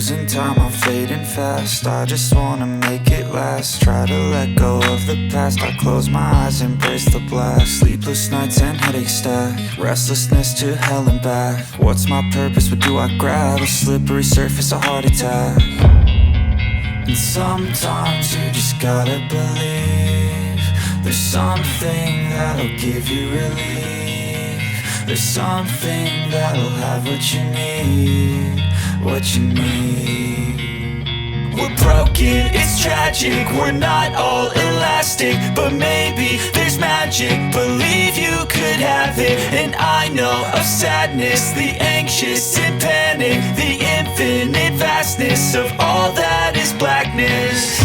losing time, I'm fading fast. I just wanna make it last. Try to let go of the past. I close my eyes, embrace the blast. Sleepless nights and headaches stack. Restlessness to hell and back. What's my purpose, what do I grab? A slippery surface, a heart attack. And sometimes you just gotta believe there's something that'll give you relief. There's something that'll have what you need, what you need. We're broken, it's tragic, we're not all elastic, but maybe there's magic, believe you could have it. And I know of sadness, the anxious and panic, the infinite vastness of all that is blackness.